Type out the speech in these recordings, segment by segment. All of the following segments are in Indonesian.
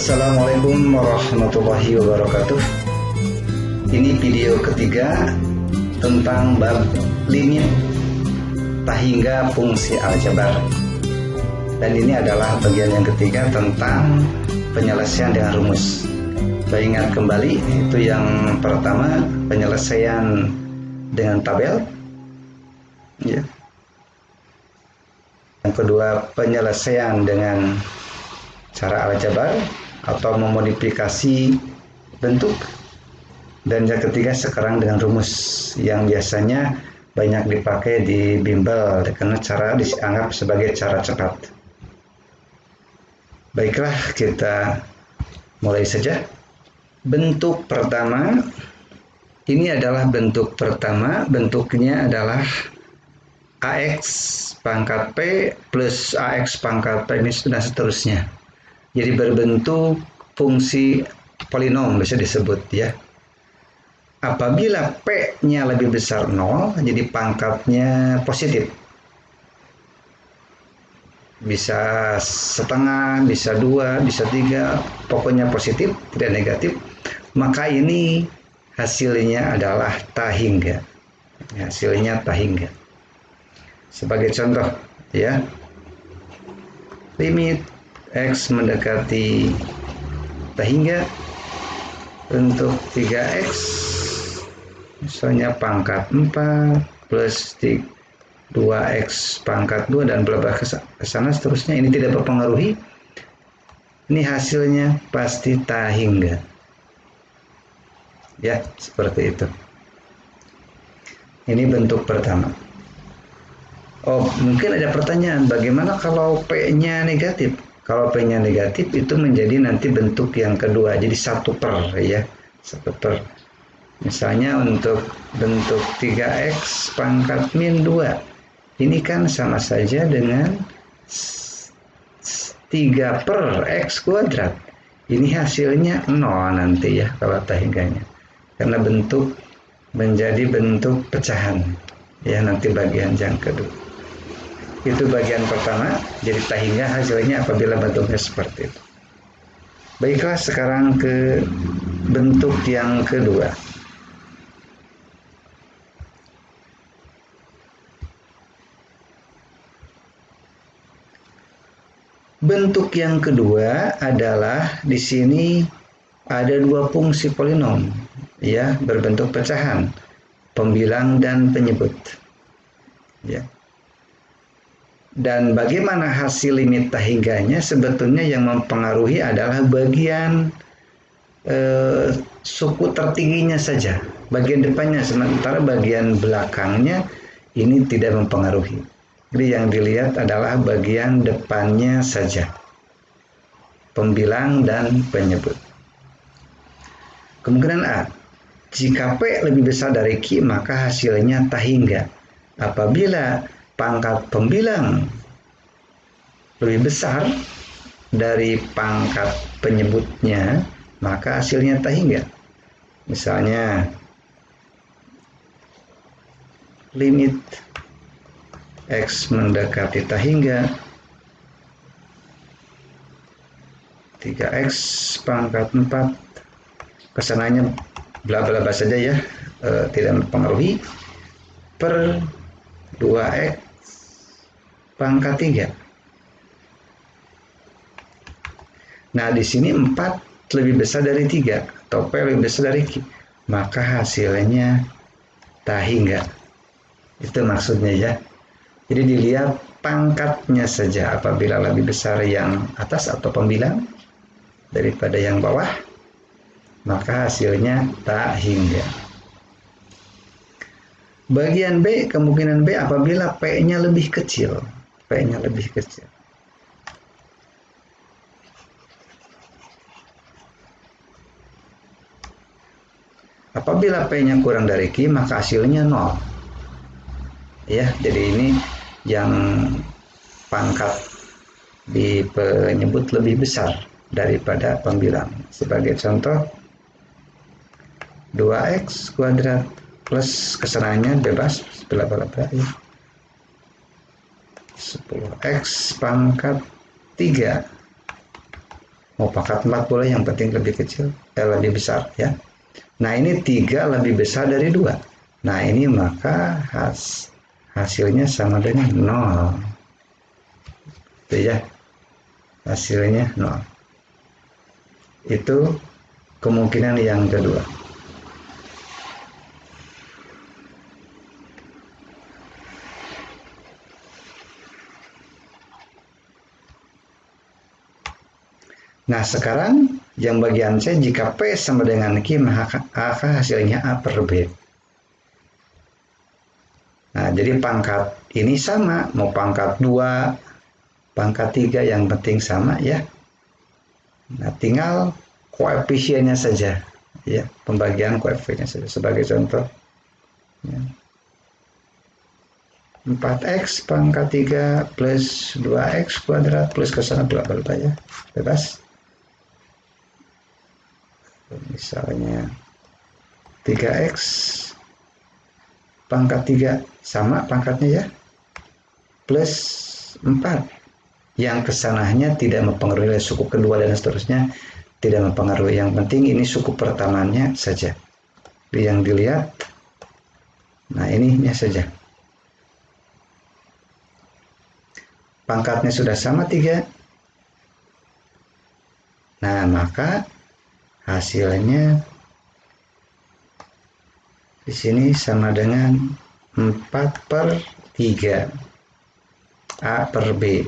Assalamualaikum warahmatullahi wabarakatuh. Ini video ketiga tentang bab limit tahingga fungsi aljabar. Dan ini adalah bagian yang ketiga tentang penyelesaian dengan rumus. Ingat kembali, itu yang pertama penyelesaian dengan tabel, ya. Yang kedua penyelesaian dengan cara aljabar atau memodifikasi bentuk, dan yang ketiga sekarang dengan rumus yang biasanya banyak dipakai di bimbel karena cara dianggap sebagai cara cepat. Baiklah, kita mulai saja. Bentuk pertama, ini adalah bentuk pertama, bentuknya adalah AX pangkat P plus AX pangkat P ini dan seterusnya. Jadi berbentuk fungsi polinom bisa disebut, ya. Apabila P-nya lebih besar 0, jadi pangkatnya positif. Bisa setengah, bisa 2, bisa 3, pokoknya positif, tidak negatif. Maka ini hasilnya adalah tahingga. Hasilnya tahingga. Sebagai contoh, ya. Limit X mendekati tahingga untuk 3X, misalnya pangkat 4 plus 2X pangkat 2 dan bla bla ke sana seterusnya, ini tidak berpengaruhi. Ini hasilnya pasti tahingga. Ya, seperti itu. Ini bentuk pertama. Oh, mungkin ada pertanyaan, bagaimana kalau P-nya negatif? Kalau P-nya negatif itu menjadi nanti bentuk yang kedua, jadi 1/, ya. 1/. Misalnya untuk bentuk 3X pangkat min 2. Ini kan sama saja dengan 3/X kuadrat. Ini hasilnya 0 nanti, ya, kalau tahingganya. Karena bentuk menjadi bentuk pecahan, ya, nanti bagian yang kedua. Itu bagian pertama, jadi tahingga hasilnya apabila bentuknya seperti itu. Baiklah, sekarang ke bentuk yang kedua. Bentuk yang kedua adalah di sini ada dua fungsi polinom, ya, berbentuk pecahan, pembilang dan penyebut, ya. Dan bagaimana hasil limit tahingganya? Sebetulnya yang mempengaruhi adalah bagian suku tertingginya saja, bagian depannya, sementara bagian belakangnya ini tidak mempengaruhi. Jadi yang dilihat adalah bagian depannya saja, pembilang dan penyebut. Kemungkinan A, jika P lebih besar dari Q maka hasilnya tahingga. Apabila pangkat pembilang lebih besar dari pangkat penyebutnya maka hasilnya tahingga. Misalnya limit X mendekati tahingga 3X pangkat 4, kesananya bla bla bla saja, ya, tidak mempengaruhi, per 2X pangkat 3. Nah, di sini 4 lebih besar dari 3 atau P lebih besar dari Q, maka hasilnya tahingga. Itu maksudnya, ya. Jadi dilihat pangkatnya saja, apabila lebih besar yang atas atau pembilang daripada yang bawah, maka hasilnya tahingga. Bagian B, kemungkinan B apabila P-nya lebih kecil. P-nya lebih kecil. Apabila P-nya kurang dari Q, maka hasilnya 0. Ya, jadi ini yang pangkat di penyebut lebih besar daripada pembilang. Sebagai contoh, 2X kuadrat plus kesenangannya bebas, bla-bla-bla, ya. 10X pangkat 3 Mau pangkat 4 boleh, yang penting lebih kecil, lebih besar ya. Nah ini 3 lebih besar dari 2. Nah ini maka hasilnya sama dengan 0. Itu ya, hasilnya 0. Itu kemungkinan yang kedua. Nah sekarang yang bagian C, jika P sama dengan Q maka hasilnya A per B. Nah jadi pangkat ini sama, mau pangkat 2, pangkat 3 yang penting sama ya. Nah tinggal koefisiennya saja ya, pembagian koefisiennya saja. Sebagai contoh ya. 4x pangkat 3 plus 2x kuadrat plus ke sana berapa ya, bebas. Misalnya 3x pangkat 3 sama pangkatnya ya, plus 4 yang kesananya tidak mempengaruhi suku kedua dan seterusnya, tidak mempengaruhi, yang penting ini suku pertamanya saja yang dilihat. Nah ininya saja, pangkatnya sudah sama 3. Nah maka hasilnya di sini sama dengan 4/3 A per B.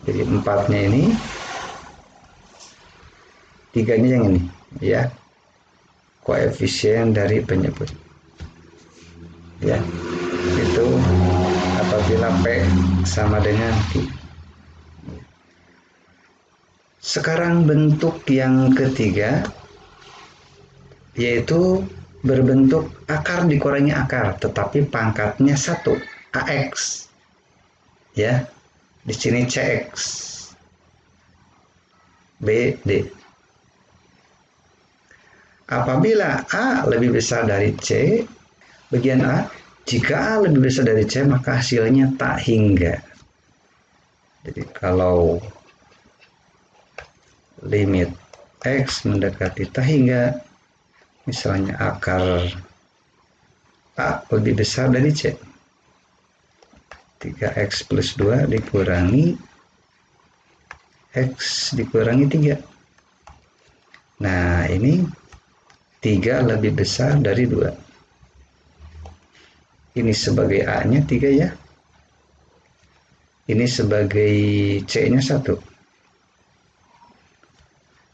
Jadi 4-nya ini, 3-nya yang ini ya, koefisien dari penyebut ya. Itu apabila P sama dengan Q. Sekarang bentuk yang ketiga, yaitu berbentuk akar dikurangi akar, tetapi pangkatnya 1, AX. Ya, di sini CX, BD. Apabila A lebih besar dari C, bagian A, jika A lebih besar dari C, maka hasilnya tak hingga. Jadi kalau limit X mendekati tak hingga, misalnya akar A lebih besar dari C, 3x plus 2 dikurangi X dikurangi 3. Nah ini 3 lebih besar dari 2. Ini sebagai A nya 3 ya, ini sebagai C nya 1.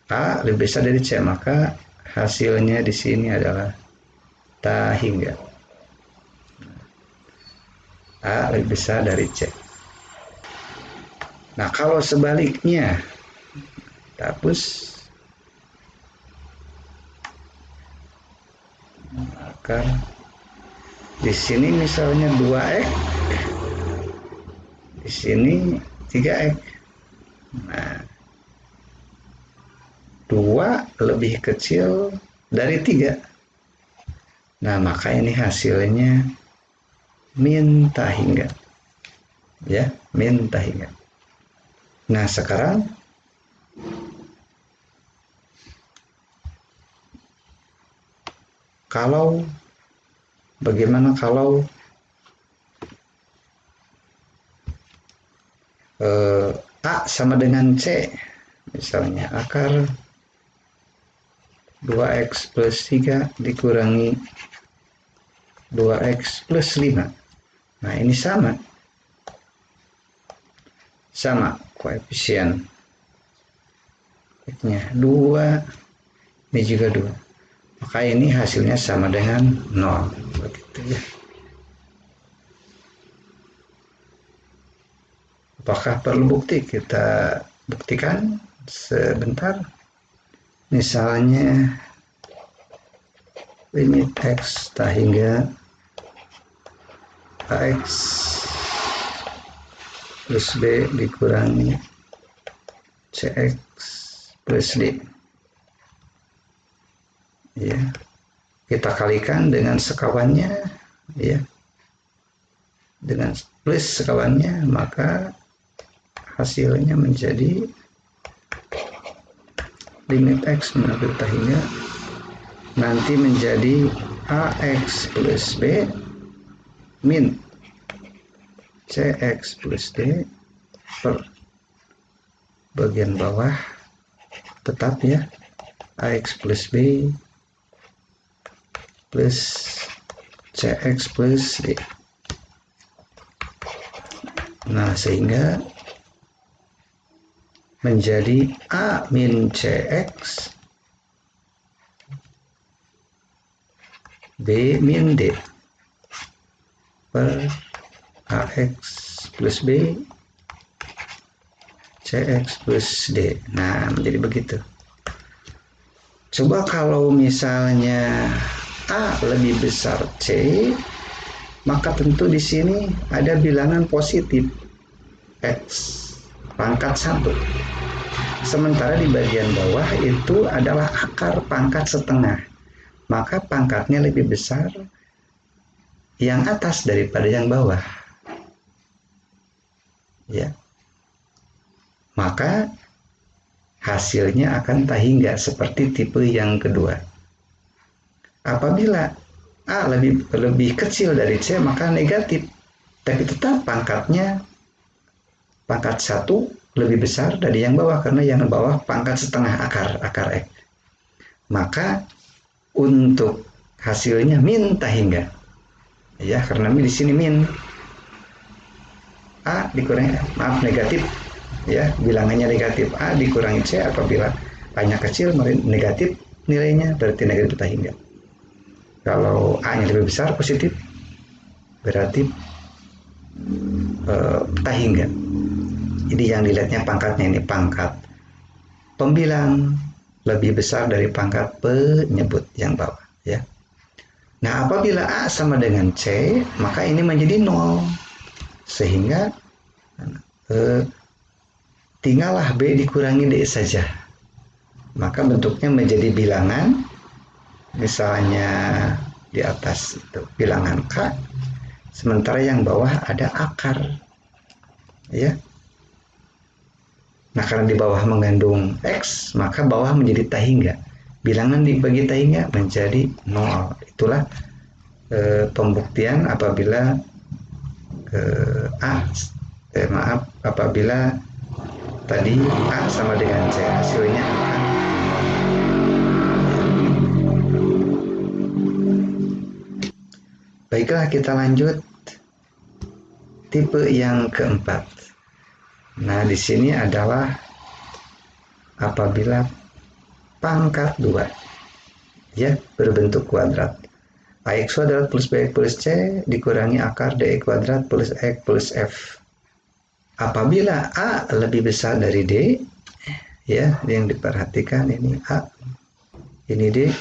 A lebih besar dari C, maka hasilnya di sini adalah tak hingga. A lebih besar dari C. Nah kalau sebaliknya, hapus, maka di sini misalnya 2x, di sini 3x. Nah 2 lebih kecil dari 3. Nah maka ini hasilnya min tak hingga ya, min tak hingga. Nah sekarang kalau bagaimana kalau A sama dengan C, misalnya akar 2x plus 3 dikurangi 2x plus 5. Nah ini sama koefisien nya 2, ini juga 2, maka ini hasilnya sama dengan 0. Begitu ya. Apakah perlu bukti? Kita buktikan sebentar. Misalnya limit X tak hingga AX plus B dikurangi CX plus D. Ya, kita kalikan dengan sekawannya ya, dengan plus sekawannya, maka hasilnya menjadi limit X mengambil tahinya nanti menjadi AX plus B min CX plus D per bagian bawah tetap ya AX plus B plus CX plus D. Nah, sehingga menjadi A min CX B min D per AX plus B CX plus D. Nah, menjadi begitu. Coba kalau misalnya A lebih besar C, maka tentu di sini ada bilangan positif X pangkat 1. Sementara di bagian bawah itu adalah akar pangkat setengah. Maka pangkatnya lebih besar yang atas daripada yang bawah. Ya. Maka hasilnya akan tahingga seperti tipe yang kedua. Apabila A lebih kecil dari C, maka negatif. Tapi tetap pangkatnya pangkat 1 lebih besar dari yang bawah karena yang bawah pangkat setengah akar X. Maka untuk hasilnya min tahingga. Ya, karena di sini min A dikurangi negatif. Ya, bilangannya negatif A dikurangi C apabila A-nya kecil negatif nilainya berarti negatif tahingga. Kalau A-nya lebih besar positif berarti tahingga. Jadi yang dilihatnya pangkatnya ini pangkat pembilang lebih besar dari pangkat penyebut yang bawah ya. Nah, apabila A sama dengan C, maka ini menjadi 0. Sehingga tinggallah B dikurangi D saja. Maka bentuknya menjadi bilangan, misalnya di atas itu bilangan K, sementara yang bawah ada akar. Ya. Nah, karena di bawah mengandung X, maka bawah menjadi tahingga. Bilangan dibagi tahingga menjadi 0. Itulah pembuktian apabila apabila tadi A sama dengan C, hasilnya akan baiklah, kita lanjut tipe yang keempat. Nah, di sini adalah apabila pangkat 2 ya berbentuk kuadrat. AX kuadrat plus BX plus C dikurangi akar DX kuadrat plus X plus F. Apabila A lebih besar dari D, ya, yang diperhatikan ini A, ini D,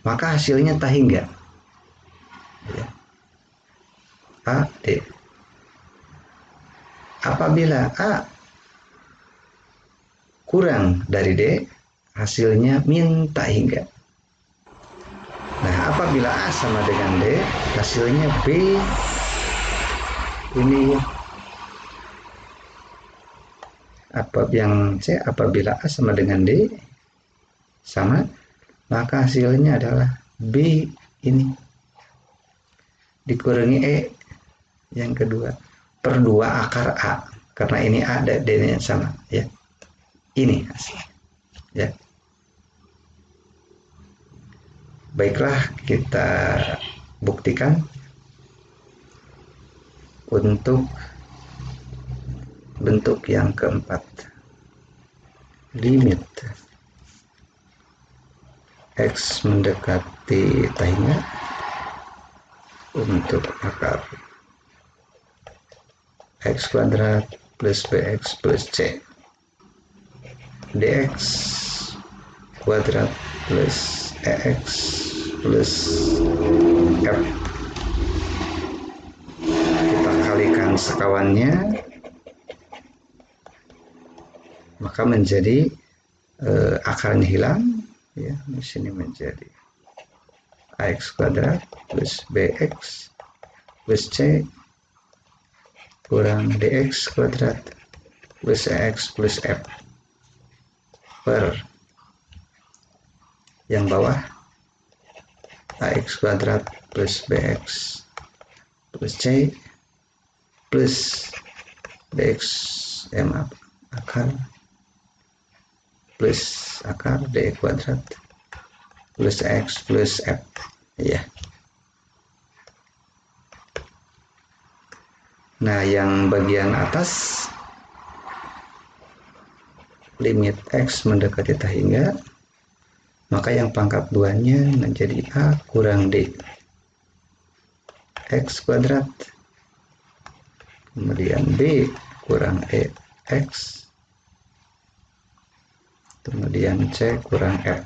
maka hasilnya tahingga. Ya. A, D. Apabila A kurang dari D, hasilnya min tahingga. Nah, apabila A sama dengan D, hasilnya B ini yang C. Apabila A sama dengan D sama, maka hasilnya adalah B ini dikurangi E yang kedua per 2 akar A, karena ini A dan D nya sama ya. Ini hasilnya ya. Baiklah, kita buktikan untuk bentuk yang keempat. Limit X mendekati tahingga untuk akar X kuadrat plus BX plus C DX kuadrat plus EX plus F. Kita kalikan sekawannya, maka menjadi akarnya hilang ya. Di sini menjadi AX kuadrat plus BX plus C kurang dx kuadrat plus ax plus f per yang bawah ax kuadrat plus bx plus c plus dx akar plus akar dx kuadrat plus x plus f ya. Nah, yang bagian atas limit x mendekati tak hingga, maka yang pangkat 2-nya menjadi a kurang d x kuadrat, kemudian b kurang e x, kemudian c kurang f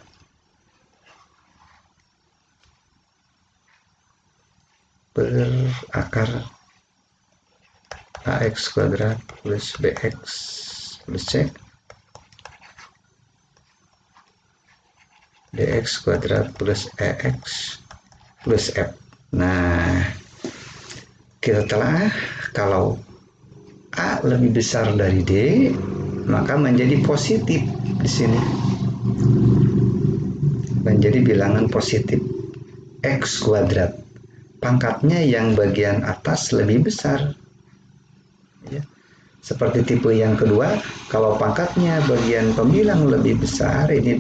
per akar ax kuadrat plus bx plus c dx kuadrat plus ex plus f. Nah, kita telah kalau a lebih besar dari d, maka menjadi positif di sini. Menjadi bilangan positif x kuadrat. Pangkatnya yang bagian atas lebih besar. Ya. Seperti tipe yang kedua, kalau pangkatnya bagian pembilang lebih besar, ini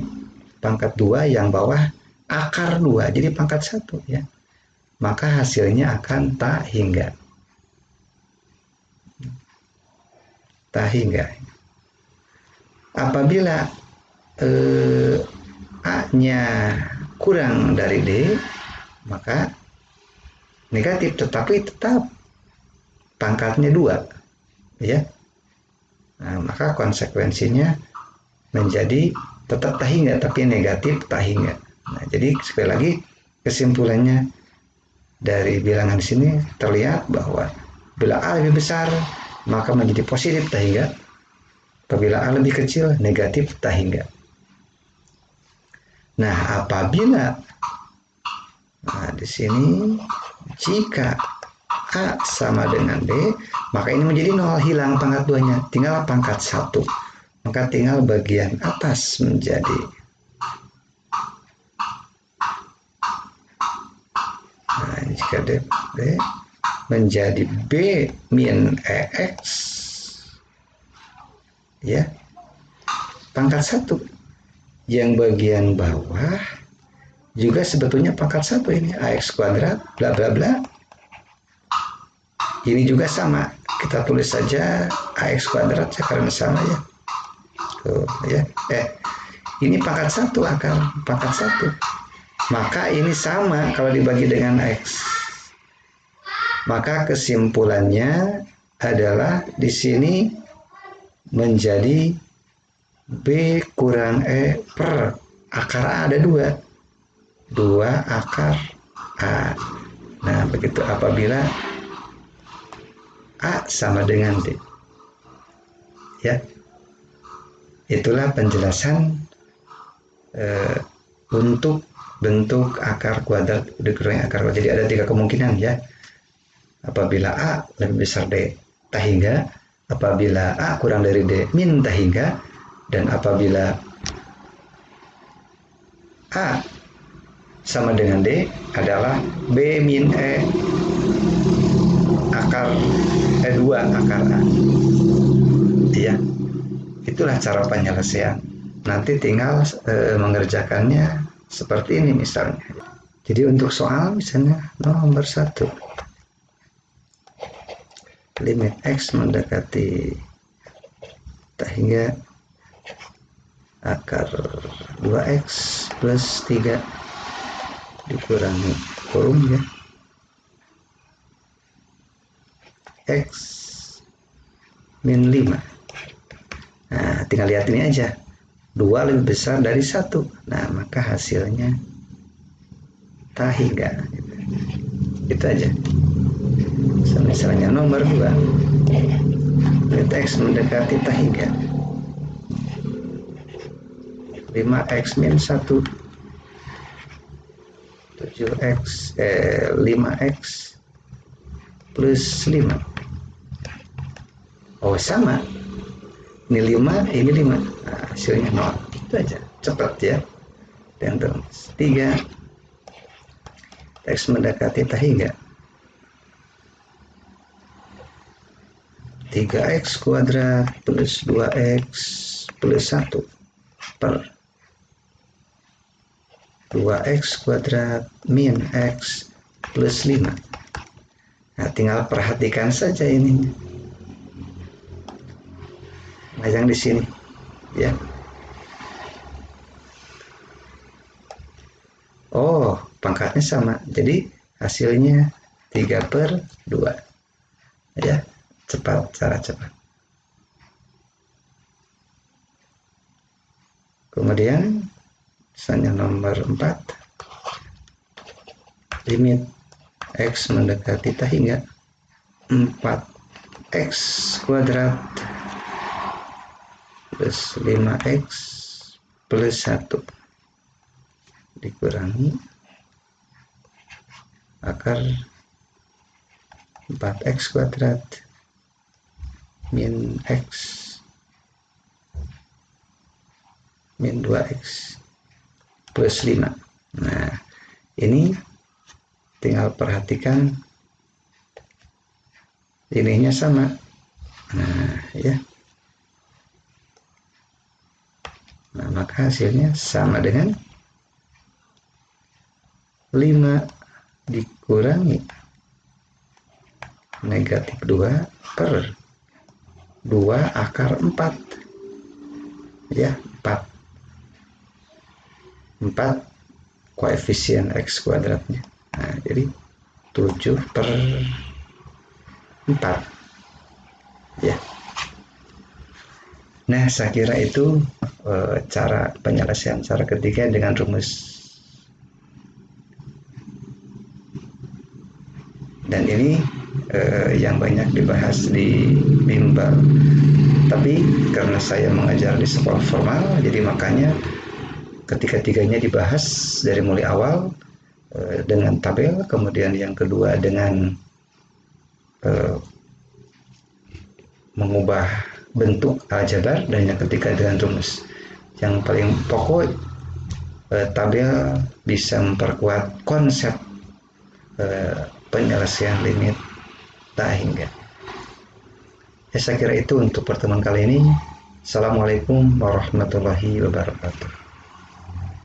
pangkat 2 yang bawah akar 2, jadi pangkat 1 ya. Maka hasilnya akan tak hingga. Tak hingga. Apabila A-nya kurang dari D, maka negatif, tetapi tetap pangkatnya 2 ya. Nah, maka konsekuensinya menjadi tetap tak hingga, tapi negatif tak hingga. Nah, jadi sekali lagi kesimpulannya dari bilangan sini terlihat bahwa bila A lebih besar maka menjadi positif tak hingga, apabila A lebih kecil negatif tak hingga. Nah, apabila di sini jika A sama dengan D, maka ini menjadi 0, hilang pangkat 2-nya, tinggal pangkat 1. Maka tinggal bagian atas menjadi jika D menjadi B min EX ya, pangkat 1. Yang bagian bawah juga sebetulnya pangkat 1 ini AX kuadrat bla bla bla. Ini juga sama, kita tulis saja AX kuadrat ya, karena sama ya. Ya, ini pangkat 1 akar pangkat 1, maka ini sama kalau dibagi dengan X. Maka kesimpulannya adalah di sini menjadi B kurang E per akar A ada 2 akar A. Nah, begitu apabila A sama dengan D ya. Itulah penjelasan untuk bentuk akar kuadrat dikurangi akar kuadrat. Jadi ada 3 kemungkinan ya. Apabila A lebih besar D tak hingga, apabila A kurang dari D min tak hingga, dan apabila A sama dengan D adalah B min E akar E2 akar A. Iya. Itulah cara penyelesaian. Nanti tinggal mengerjakannya seperti ini misalnya. Jadi untuk soal misalnya nomor 1, limit X mendekati tak hingga akar 2X plus 3 dikurangi kurung ya, X min 5. Nah, tinggal lihat ini aja, 2 lebih besar dari 1. Nah, maka hasilnya tak hingga. Itu aja. Misalnya nomor 2, limit X mendekati tak hingga 5X min 1, 5X plus 5 Oh sama, ini 5, ini 5. Nah, hasilnya 0. Itu aja, cepat ya. Dan terus 3, X mendekati hingga 3x kuadrat plus 2x plus 1 per 2x kuadrat min x plus 5. Nah, tinggal perhatikan saja ini. Nah, yang di sini ya. Oh, pangkatnya sama. Jadi hasilnya 3/2. Ya, cepat, cara cepat. Kemudian misalnya nomor 4, limit x mendekati hingga 4x kuadrat plus 5x plus 1 dikurangi akar 4x kuadrat min x min 2x plus 5. Nah, ini tinggal perhatikan ininya sama. Nah, ya. Nah, maka hasilnya sama dengan 5 dikurangi negatif 2 per 2 akar 4. Ya, 4 koefisien x kuadratnya. Nah, jadi 7/4 ya. Nah, saya kira itu cara penyelesaian cara ketiga dengan rumus. Dan ini yang banyak dibahas di bimbel. Tapi karena saya mengajar di sekolah formal, jadi makanya ketiga-tiganya dibahas dari mulai awal dengan tabel, kemudian yang kedua dengan mengubah bentuk aljabar, dan yang ketiga dengan rumus. Yang paling pokok, tabel bisa memperkuat konsep penyelesaian limit tak hingga. Ya, saya kira itu untuk pertemuan kali ini. Assalamualaikum warahmatullahi wabarakatuh.